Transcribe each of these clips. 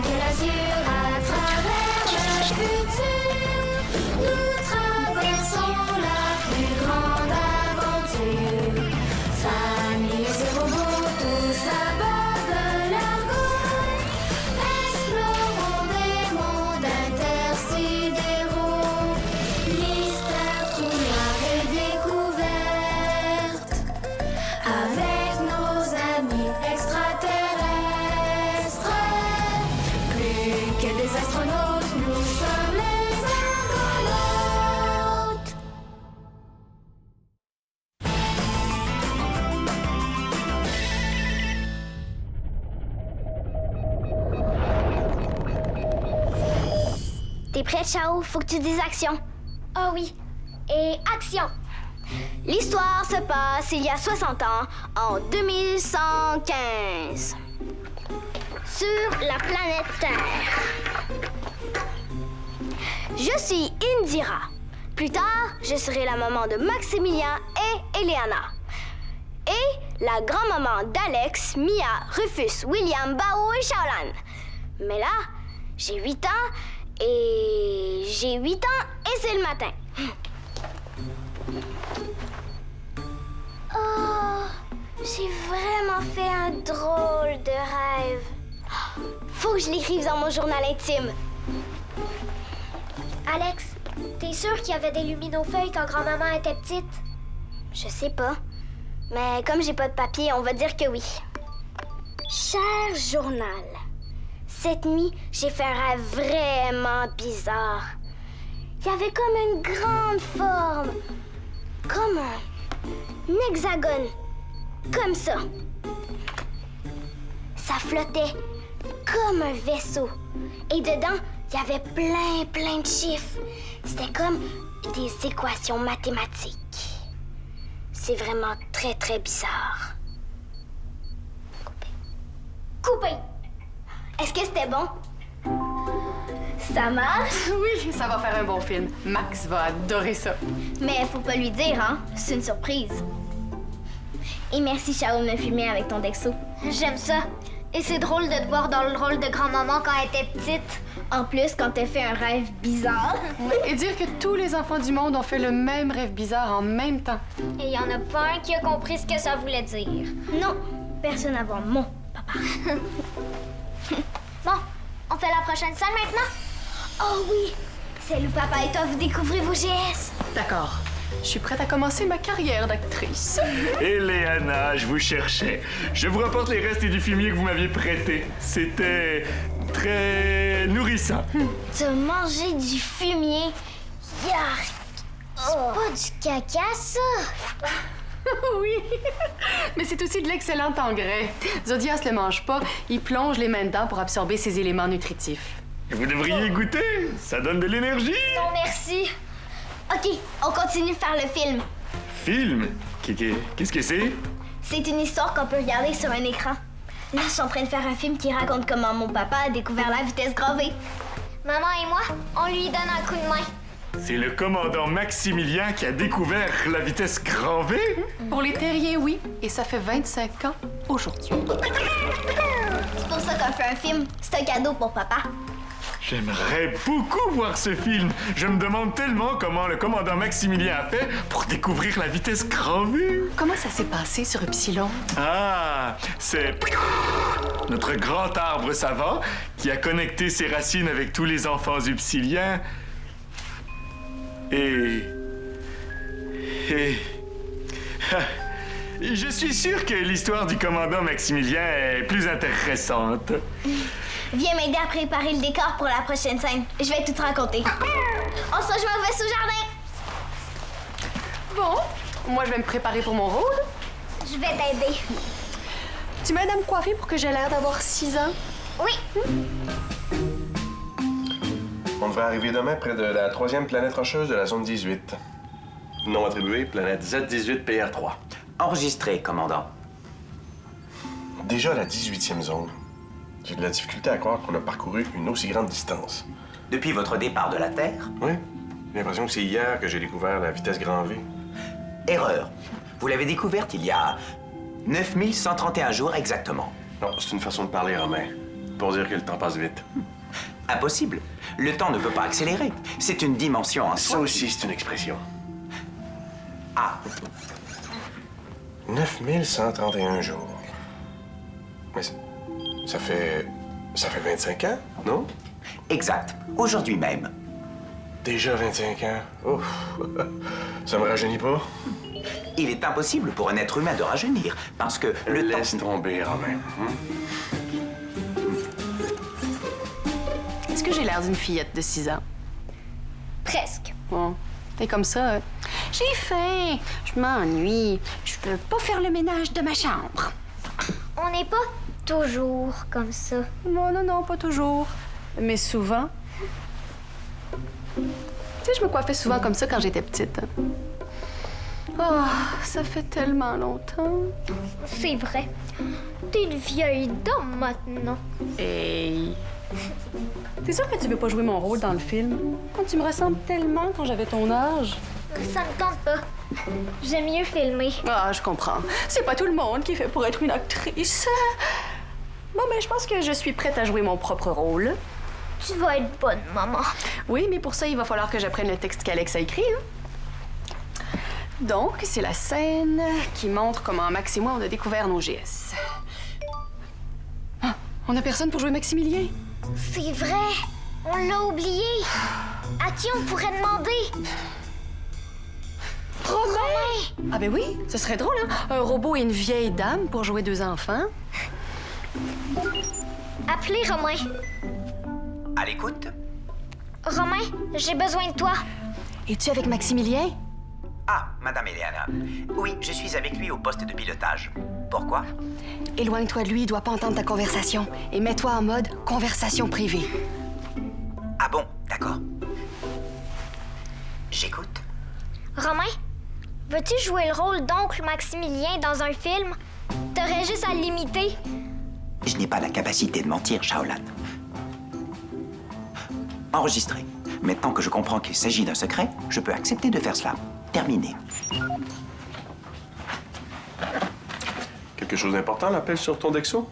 quel azur à travers le futur. Nous traversons la plus grande aventure. Familles et robots, tous à bord de l'Argo. Explorons des mondes intersidéraux. Mystère, trou noir et découverte. Avec nos amis extraterrestres. Plus que des astronautes, nous sommes les argonautes. T'es prête, Chao? Faut que tu dises action. Ah oui. Et action! L'histoire se passe il y a 60 ans, en 2115. Sur la planète Terre. Je suis Indira. Plus tard, je serai la maman de Maximilien et Eleana. Et la grand-maman d'Alex, Mia, Rufus, William, Bao et Shaolan. Mais là, j'ai 8 ans et c'est le matin. Oh, j'ai vraiment fait un drôle de rêve. Faut que je l'écrive dans mon journal intime. Alex, t'es sûr qu'il y avait des luminofeuilles quand grand-maman était petite? Je sais pas. Mais comme j'ai pas de papier, on va dire que oui. Cher journal, cette nuit, j'ai fait un rêve vraiment bizarre. Il y avait comme une grande forme. Comme un hexagone. Comme ça. Ça flottait comme un vaisseau. Et dedans, il y avait plein de chiffres. C'était comme des équations mathématiques. C'est vraiment très bizarre. Coupé! Est-ce que c'était bon? Ça marche? Oui, ça va faire un bon film. Max va adorer ça. Mais faut pas lui dire, hein? C'est une surprise. Et merci, Chao, de me filmer avec ton Dexo. J'aime ça. Et c'est drôle de te voir dans le rôle de grand-maman quand elle était petite. En plus, quand t'as fait un rêve bizarre. Et dire que tous les enfants du monde ont fait le même rêve bizarre en même temps. Et il y en a pas un qui a compris ce que ça voulait dire. Non, personne avant mon papa. Bon, on fait la prochaine scène maintenant? Oh oui! C'est où papa et toi, vous découvrez vos GS. D'accord. Je suis prête à commencer ma carrière d'actrice. Eleana, je vous cherchais. Je vous rapporte les restes du fumier que vous m'aviez prêté. C'était très nourrissant. T'as mangé du fumier? Yark! C'est pas du caca, ça! Oui, mais c'est aussi de l'excellent engrais. Zodias le mange pas, il plonge les mains dedans pour absorber ses éléments nutritifs. Vous devriez goûter. Ça donne de l'énergie. Non, merci. OK, on continue de faire le film. Film? Qu'est-ce que c'est? C'est une histoire qu'on peut regarder sur un écran. Là, je suis en train de faire un film qui raconte comment mon papa a découvert la vitesse gravée. Maman et moi, on lui donne un coup de main. C'est le commandant Maximilien qui a découvert la vitesse grand V? Pour les terriens, oui, et ça fait 25 ans aujourd'hui. C'est pour ça qu'on fait un film. C'est un cadeau pour papa. J'aimerais beaucoup voir ce film. Je me demande tellement comment le commandant Maximilien a fait pour découvrir la vitesse grand V. Comment ça s'est passé sur Epsilon? Ah, c'est notre grand arbre savant qui a connecté ses racines avec tous les enfants upsiliens. Et je suis sûr que l'histoire du commandant Maximilien est plus intéressante. Viens m'aider à préparer le décor pour la prochaine scène. Je vais tout te raconter. On se rejoint au vaisseau jardin. Bon, moi je vais me préparer pour mon rôle. Je vais t'aider. Tu m'aides à me coiffer pour que j'ai l'air d'avoir 6 ans? Oui. On devrait arriver demain près de la 3e planète rocheuse de la zone 18. Nom attribué, planète Z18PR3. Enregistré, commandant. Déjà la 18e zone. J'ai de la difficulté à croire qu'on a parcouru une aussi grande distance. Depuis votre départ de la Terre? Oui, j'ai l'impression que c'est hier que j'ai découvert la vitesse grand V. Erreur. Vous l'avez découverte il y a 9131 jours exactement. Non, c'est une façon de parler, Romain. pour dire que le temps passe vite. Impossible. Le temps ne peut pas accélérer. C'est une dimension en Ça soi. aussi, c'est une expression. Ah, 9131 jours. Mais ça fait 25 ans, non? exact. Aujourd'hui même. Déjà 25 ans. Ouf. Ça me rajeunit pas? Il est impossible pour un être humain de rajeunir, parce que le Laisse temps... tomber, Romain. Est-ce que j'ai l'air d'une fillette de 6 ans? Presque. Bon, t'es comme ça. J'ai faim, je m'ennuie, je peux pas faire le ménage de ma chambre. On n'est pas toujours comme ça. Non, pas toujours. Mais souvent. Tu sais, je me coiffais souvent comme ça quand j'étais petite. Oh, ça fait tellement longtemps. C'est vrai. T'es une vieille dame maintenant. Hey! T'es sûr que tu veux pas jouer mon rôle dans le film? Quand tu me ressembles tellement quand j'avais ton âge. Ça me tente pas. J'aime mieux filmer. Ah, je comprends. C'est pas tout le monde qui fait pour être une actrice. Bon, ben, je pense que je suis prête à jouer mon propre rôle. Tu vas être bonne, maman. Oui, mais pour ça, il va falloir que j'apprenne le texte qu'Alex a écrit. Hein? Donc, c'est la scène qui montre comment Max et moi, on a découvert nos GS. Ah, on a personne pour jouer Maximilien? C'est vrai. On l'a oublié. À qui on pourrait demander? Romain! Ah ben oui, ce serait drôle, hein? Un robot et une vieille dame pour jouer 2 enfants. Appelez Romain. À l'écoute? Romain, j'ai besoin de toi. Es-tu avec Maximilien? Ah, Madame Eliana. Oui, je suis avec lui au poste de pilotage. Pourquoi? Éloigne-toi de lui, il doit pas entendre ta conversation. Et mets-toi en mode conversation privée. Ah bon, d'accord. J'écoute. Romain, veux-tu jouer le rôle d'oncle Maximilien dans un film? T'aurais juste à l'imiter. Je n'ai pas la capacité de mentir, Shaolan. Enregistré. Maintenant que je comprends qu'il s'agit d'un secret, je peux accepter de faire cela. Terminé. Quelque chose d'important, l'appel sur ton Dexo?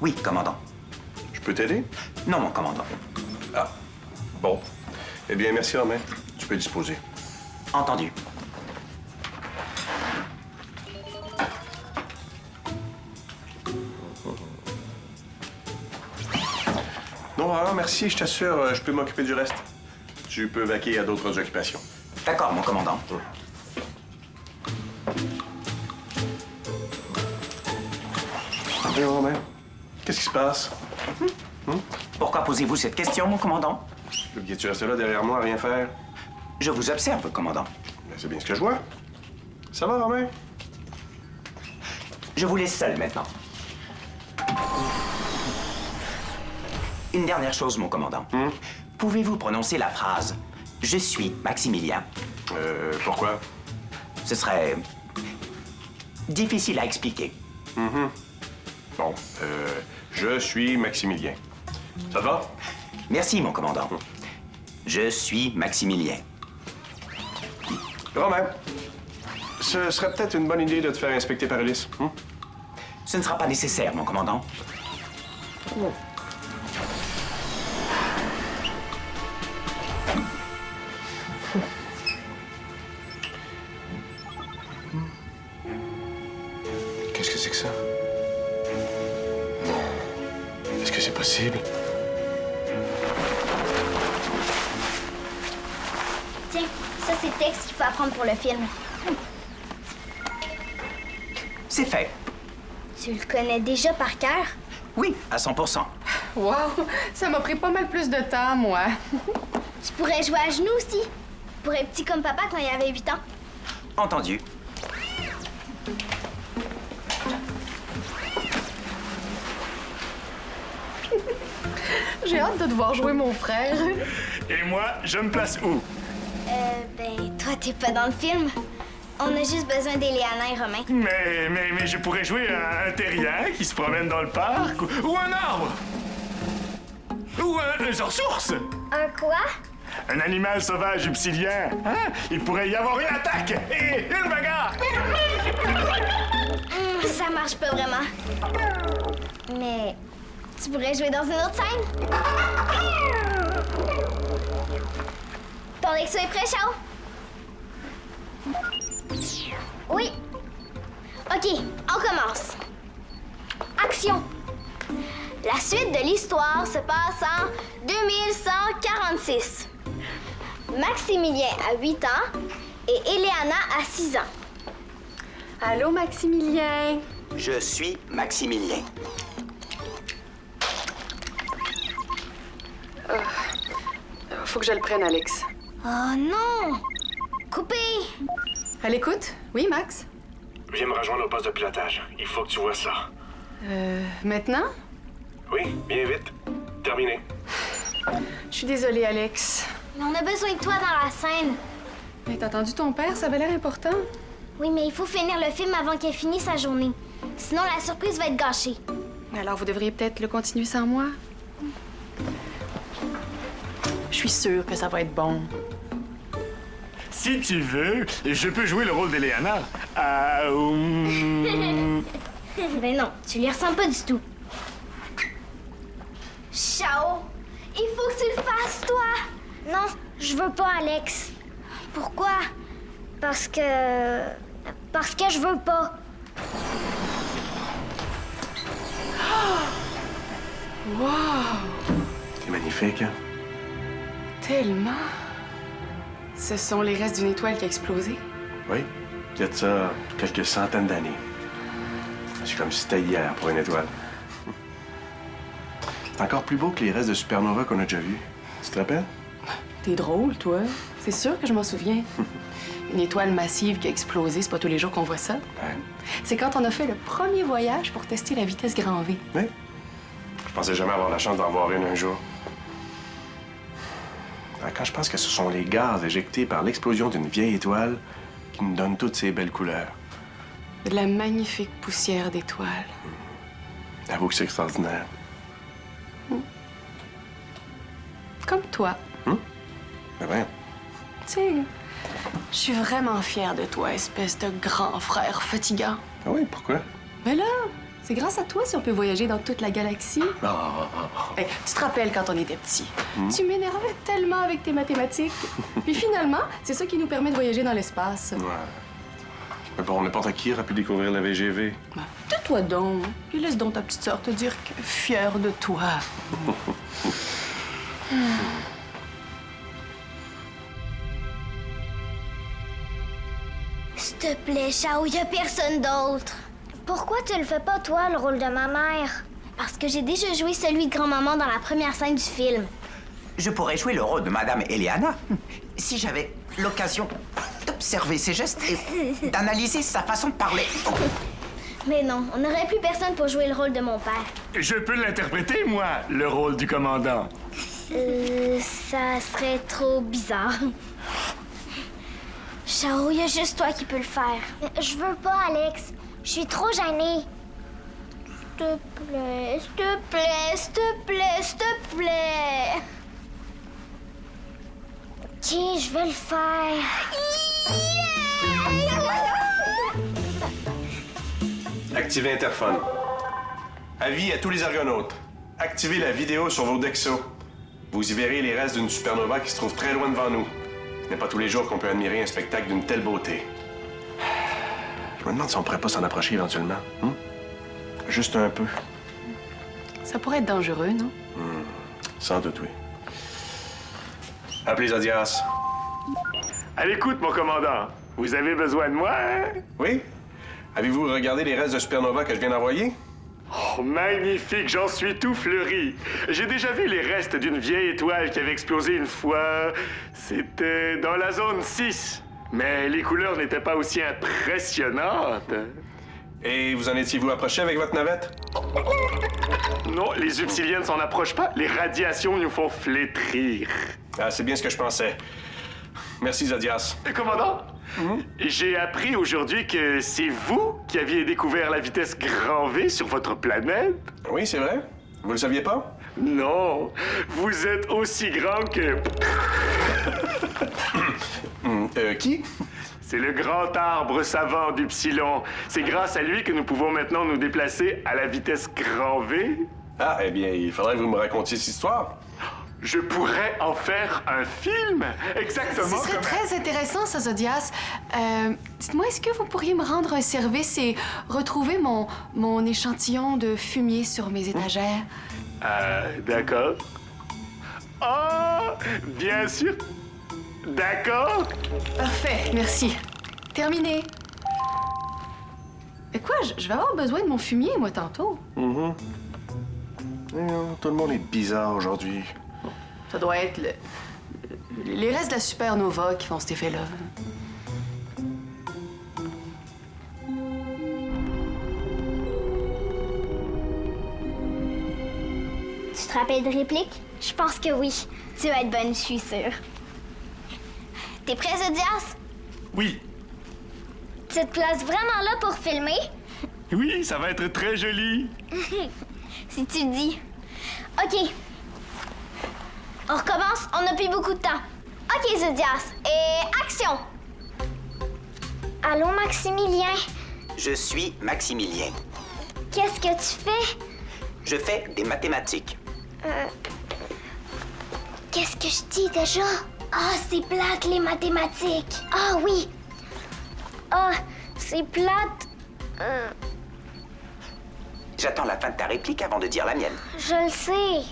Oui, commandant. Je peux t'aider? Non, mon commandant. Ah, bon. Eh bien, merci, Romain. Tu peux disposer. Entendu. Non, vraiment, merci. Je t'assure, je peux m'occuper du reste. Tu peux vaquer à d'autres occupations. D'accord, mon commandant. Bien, Romain. Qu'est-ce qui se passe? Pourquoi posez-vous cette question, mon commandant? Tu restes là derrière moi à rien faire? Je vous observe, commandant. Ben, c'est bien ce que je vois. Ça va, Romain? Je vous laisse seul maintenant. Une dernière chose, mon commandant. Pouvez-vous prononcer la phrase « Je suis Maximilien » Pourquoi? Ce serait difficile à expliquer. Bon, je suis Maximilien. Ça te va? Merci, mon commandant. Je suis Maximilien. Romain, ce serait peut-être une bonne idée de te faire inspecter par Alice. Ce ne sera pas nécessaire, mon commandant. Qu'est-ce que c'est que ça? Non. Est-ce que c'est possible? Tiens, ça c'est le texte qu'il faut apprendre pour le film. C'est fait. Tu le connais déjà par cœur? Oui, à 100%. Wow, ça m'a pris pas mal plus de temps, moi. Tu pourrais jouer à genoux aussi. Pour être petit comme papa quand il avait 8 ans. Entendu. J'ai hâte de te voir jouer mon frère. Et moi, je me place où? Ben, toi, t'es pas dans le film. On a juste besoin d'Éléana et Romain. Mais je pourrais jouer un terrien qui se promène dans le parc ou un arbre. Ou un ressource. Un quoi? Un animal sauvage upsilien. Hein? Il pourrait y avoir une attaque et une bagarre. Ça marche pas vraiment. Mais tu pourrais jouer dans une autre scène? Ton Lexo est prêt, Chao? Oui. OK, on commence. Action. La suite de l'histoire se passe en 2146. Maximilien a 8 ans et Éléana a 6 ans. Allô, Maximilien? Je suis Maximilien. Faut que je le prenne, Alex. Oh non! Coupé! À l'écoute? Oui, Max? Viens me rejoindre au poste de pilotage. Il faut que tu vois ça. Maintenant? Oui, bien vite. Terminé. Je suis désolée, Alex. Mais on a besoin de toi dans la scène. Mais t'as entendu ton père? Ça avait l'air important. Oui, mais il faut finir le film avant qu'elle finisse sa journée. Sinon, la surprise va être gâchée. Alors, vous devriez peut-être le continuer sans moi. Je suis sûre que ça va être bon. Si tu veux, je peux jouer le rôle d'Eleana. Ben non, tu lui ressembles pas du tout. Chao, il faut que tu le fasses, toi. Non, je veux pas, Alex. Pourquoi? Parce que je veux pas. C'est magnifique, hein? Tellement. Ce sont les restes d'une étoile qui a explosé. Oui. Il y a de ça quelques centaines d'années. C'est comme si c'était hier pour une étoile. C'est encore plus beau que les restes de supernova qu'on a déjà vus. Tu te rappelles? T'es drôle, toi. C'est sûr que je m'en souviens. Une étoile massive qui a explosé, c'est pas tous les jours qu'on voit ça. Ouais. C'est quand on a fait le premier voyage pour tester la vitesse grand V. Oui. Je pensais jamais avoir la chance d'en voir une un jour. Quand je pense que ce sont les gaz éjectés par l'explosion d'une vieille étoile qui nous donnent toutes ces belles couleurs. De la magnifique poussière d'étoiles. Avoue que c'est extraordinaire. Comme toi. Mais ben, Tu sais, je suis vraiment fière de toi, espèce de grand frère fatigant. ah oui, pourquoi? Mais là, c'est grâce à toi si on peut voyager dans toute la galaxie. Hey, tu te rappelles quand on était petits? Tu m'énervais tellement avec tes mathématiques. Puis finalement, c'est ça qui nous permet de voyager dans l'espace. Ouais. Mais bon, n'importe qui aurait pu découvrir la VGV. Tais-toi donc, puis laisse donc ta petite sœur te dire que fière de toi. S'il te plaît, Chao, y a personne d'autre. Pourquoi tu le fais pas, toi, le rôle de ma mère? Parce que j'ai déjà joué celui de grand-maman dans la première scène du film. Je pourrais jouer le rôle de Madame Eleana si j'avais l'occasion d'observer ses gestes et d'analyser sa façon de parler. Mais non, on n'aurait plus personne pour jouer le rôle de mon père. Je peux l'interpréter, moi, le rôle du commandant. Ça serait trop bizarre. Chao, y a juste toi qui peux le faire. Je veux pas, Alex. Je suis trop gênée. S'il te plaît, s'il te plaît, s'il te plaît, s'il te plaît. Tiens, je vais le faire. Activez interphone. Avis à tous les argonautes. Activez la vidéo sur vos Dexos. Vous y verrez les restes d'une supernova qui se trouve très loin devant nous. Ce n'est pas tous les jours qu'on peut admirer un spectacle d'une telle beauté. Je me demande si on pourrait pas s'en approcher éventuellement. Juste un peu. Ça pourrait être dangereux, non? Sans doute, oui. Appelez Zodias. À l'écoute, mon commandant. Vous avez besoin de moi, hein? Oui? Avez-vous regardé les restes de supernova que je viens d'envoyer? Oh, magnifique, j'en suis tout fleuri. J'ai déjà vu les restes d'une vieille étoile qui avait explosé une fois. C'était dans la zone 6. Mais les couleurs n'étaient pas aussi impressionnantes. Et vous en étiez-vous approché avec votre navette? Non, les Upsiliennes s'en approchent pas. Les radiations nous font flétrir. Ah, c'est bien ce que je pensais. Merci, Zodias. Commandant, j'ai appris aujourd'hui que c'est vous qui aviez découvert la vitesse grand V sur votre planète. Oui, c'est vrai? Vous le saviez pas? Non, vous êtes aussi grand que... Qui? C'est le grand arbre savant du Psilon. C'est grâce à lui que nous pouvons maintenant nous déplacer à la vitesse grand V. Ah, eh bien, il faudrait que vous me racontiez cette histoire. Je pourrais en faire un film, exactement Ce serait comme... très intéressant, ça, Zodias. Dites-moi, est-ce que vous pourriez me rendre un service et retrouver mon échantillon de fumier sur mes étagères? D'accord. Oh, bien sûr. D'accord. Parfait, merci. Terminé. Et quoi, je vais avoir besoin de mon fumier, moi, tantôt. Tout le monde est bizarre aujourd'hui. Ça doit être les restes de la supernova qui font cet effet-là. Tu te rappelles de réplique? Je pense que oui. Tu vas être bonne, je suis sûre. T'es prêt, Zodias? Oui. Tu te places vraiment là pour filmer? Oui, ça va être très joli. Si tu le dis. OK. On recommence, on n'a plus beaucoup de temps. OK, Zodias. Et action! Allô, Maximilien? Je suis Maximilien. Qu'est-ce que tu fais? Je fais des mathématiques. Qu'est-ce que je dis déjà? Ah, c'est plate, les mathématiques. Ah oui. Ah, c'est plate. J'attends la fin de ta réplique avant de dire la mienne. Je le sais.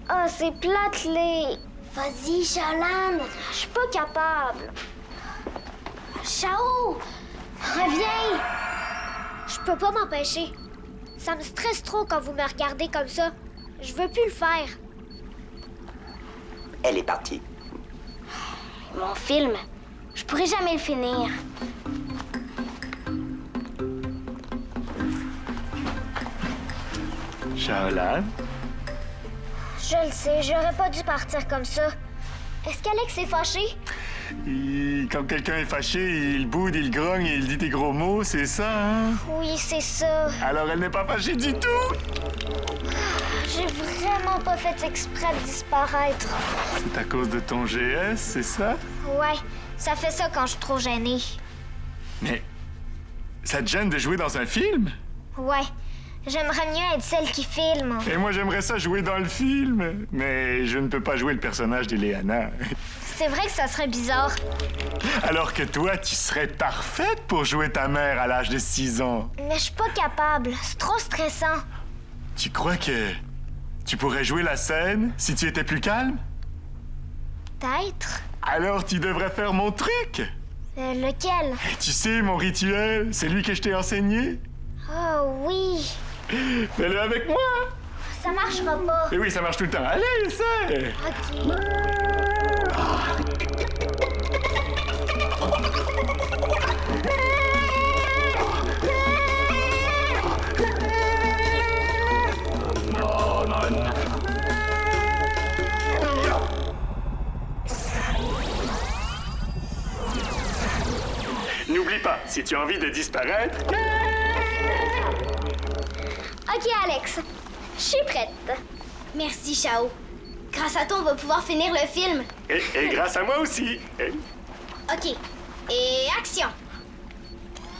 Ah, c'est plate, les... Vas-y, Chalan. Je suis pas capable. Chao, reviens. Je peux pas m'empêcher. Ça me stresse trop quand vous me regardez comme ça. Je veux plus le faire. Elle est partie. Mon film, je pourrais jamais le finir. Shaolan? Je le sais, j'aurais pas dû partir comme ça. Est-ce qu'Alex est fâché? Quand quelqu'un est fâché, il boude, il grogne et il dit des gros mots, c'est ça, hein? Oui, c'est ça. Alors elle n'est pas fâchée du tout! J'ai vraiment pas fait exprès de disparaître. C'est à cause de ton GS, c'est ça? Ouais, ça fait ça quand je suis trop gênée. Mais ça te gêne de jouer dans un film? Ouais, j'aimerais mieux être celle qui filme. Et moi, j'aimerais ça jouer dans le film, mais je ne peux pas jouer le personnage d'Eleana. C'est vrai que ça serait bizarre. Alors que toi, tu serais parfaite pour jouer ta mère à l'âge de 6 ans. Mais je suis pas capable, c'est trop stressant. Tu crois que tu pourrais jouer la scène si tu étais plus calme? Peut-être. Alors tu devrais faire mon truc. Lequel? Tu sais, mon rituel, celui que je t'ai enseigné. Oh oui. Fais-le avec moi. Ça marchera pas. Et oui, ça marche tout le temps. Allez, essaie. OK. N'oublie pas, si tu as envie de disparaître... OK, Alex. Je suis prête. Merci, Chao. Grâce à toi, on va pouvoir finir le film. Et grâce à moi aussi. OK. Et action.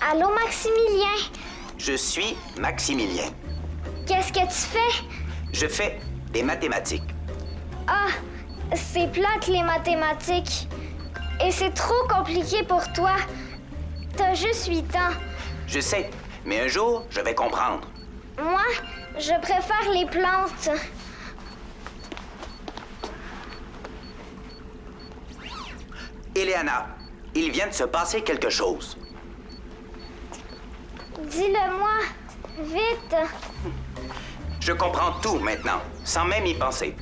Allô, Maximilien? Je suis Maximilien. Qu'est-ce que tu fais? Je fais des mathématiques. Ah, c'est plate, les mathématiques. Et c'est trop compliqué pour toi. T'as juste 8 ans. Je sais, mais un jour, je vais comprendre. Moi, je préfère les plantes. Eleana, il vient de se passer quelque chose. Dis-le-moi. Vite. Je comprends tout maintenant, sans même y penser.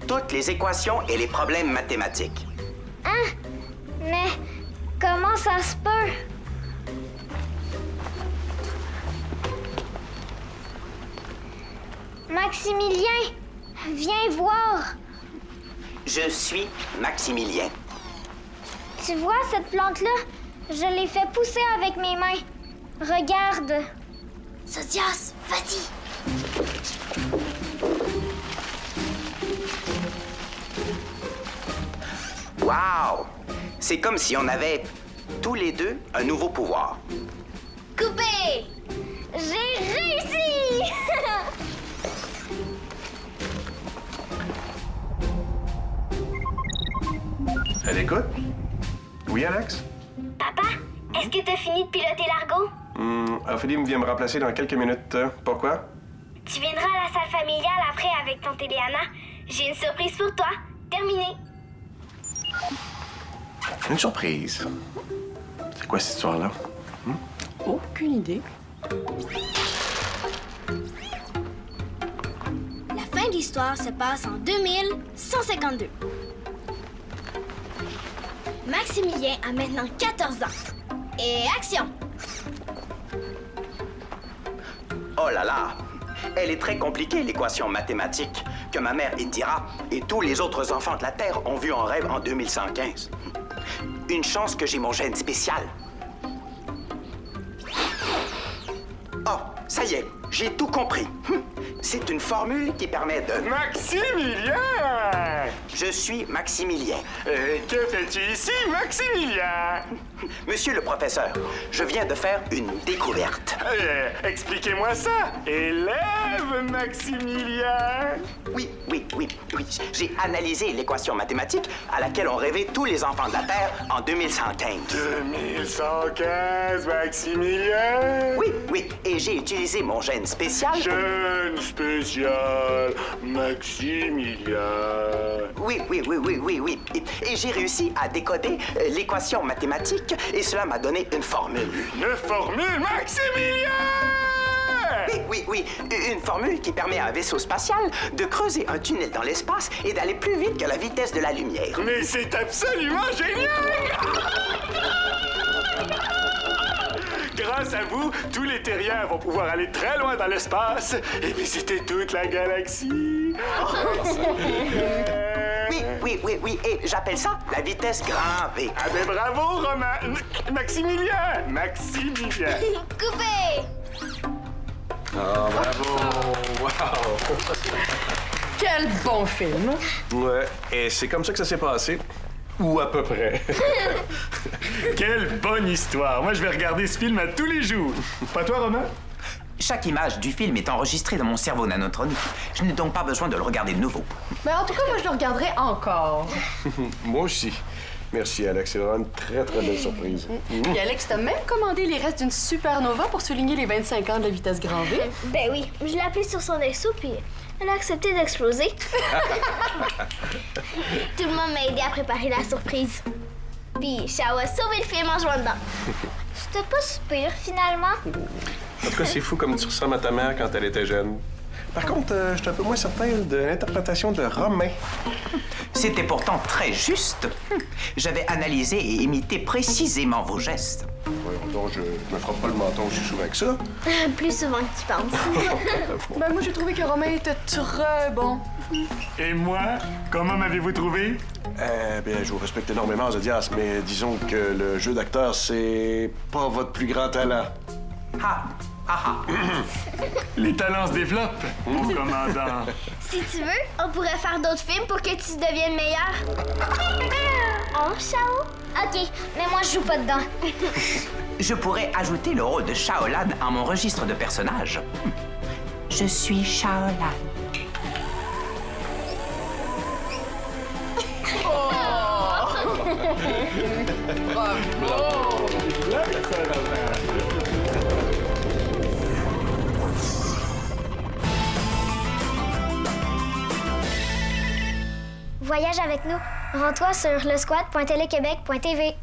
Toutes les équations et les problèmes mathématiques. Hein? Mais comment ça se peut? Maximilien, viens voir. Je suis Maximilien. Tu vois cette plante-là? Je l'ai fait pousser avec mes mains. Regarde. Zodias, vas-y. Wow! C'est comme si on avait tous les deux un nouveau pouvoir. Coupé! J'ai réussi! Elle écoute? Oui, Alex? Papa, est-ce que t'as fini de piloter l'argot? Ophélie vient me remplacer dans quelques minutes. Pourquoi? Tu viendras à la salle familiale après avec tante Eliana. J'ai une surprise pour toi. Terminé. Une surprise. C'est quoi cette histoire-là? Aucune idée. La fin de l'histoire se passe en 2152. Maximilien a maintenant 14 ans. Et action! Oh là là! Elle est très compliquée, l'équation mathématique que ma mère Indira et tous les autres enfants de la Terre ont vue en rêve en 2115. Une chance que j'ai mon gène spécial. Oh, ça y est, j'ai tout compris. C'est une formule qui permet de... Maximilien! Je suis Maximilien. Que fais-tu ici, Maximilien? Monsieur le professeur, je viens de faire une découverte. Expliquez-moi ça. Élève Maximilien. Oui. J'ai analysé l'équation mathématique à laquelle ont rêvé tous les enfants de la Terre en 2115. 2115, Maximilien. Oui, et j'ai utilisé mon gène spécial. Jeune spécial, Maximilien. Oui. Et j'ai réussi à décoder l'équation mathématique et cela m'a donné une formule. Une formule, Maximilien! Oui, une formule qui permet à un vaisseau spatial de creuser un tunnel dans l'espace et d'aller plus vite que la vitesse de la lumière. Mais c'est absolument génial! Grâce à vous, tous les terriens vont pouvoir aller très loin dans l'espace et visiter toute la galaxie. Oui, et j'appelle ça la vitesse grand V. Ah ben bravo, Romain! Maximilien! Coupé! Oh, bravo! Wow! Quel bon film! Ouais, et c'est comme ça que ça s'est passé. Ou à peu près. Quelle bonne histoire! Moi, je vais regarder ce film à tous les jours. Pas toi, Romain? Chaque image du film est enregistrée dans mon cerveau nanotronique. Je n'ai donc pas besoin de le regarder de nouveau. Mais en tout cas, moi, je le regarderai encore. Moi aussi. Merci, Alex. C'est vraiment une très, très belle surprise. Puis Alex t'a même commandé les restes d'une supernova pour souligner les 25 ans de la vitesse grand V. Ben oui, je l'ai appelé sur son dessous, puis elle a accepté d'exploser. Tout le monde m'a aidé à préparer la surprise. Puis Chao a sauvé le film en jouant dedans. C'était pas si pire, finalement. En tout cas, c'est fou comme tu ressembles à ta mère quand elle était jeune. Par contre, je suis un peu moins certain de l'interprétation de Romain. C'était pourtant très juste. J'avais analysé et imité précisément vos gestes. Voyons donc, je me frappe pas le menton aussi souvent que ça. Plus souvent que tu penses. Ben moi, j'ai trouvé que Romain était très bon. Et moi, comment m'avez-vous trouvé? Bien, je vous respecte énormément, Zodias, mais disons que le jeu d'acteur, c'est pas votre plus grand talent. Les talents se développent, mon commandant. Si tu veux, on pourrait faire d'autres films pour que tu deviennes meilleur. Oh, Chao? OK, mais moi, je joue pas dedans. Je pourrais ajouter le rôle de Shaolan à mon registre de personnages. Je suis Shaolan. Voyage avec nous. Rends-toi sur lesquad.téléquébec.tv.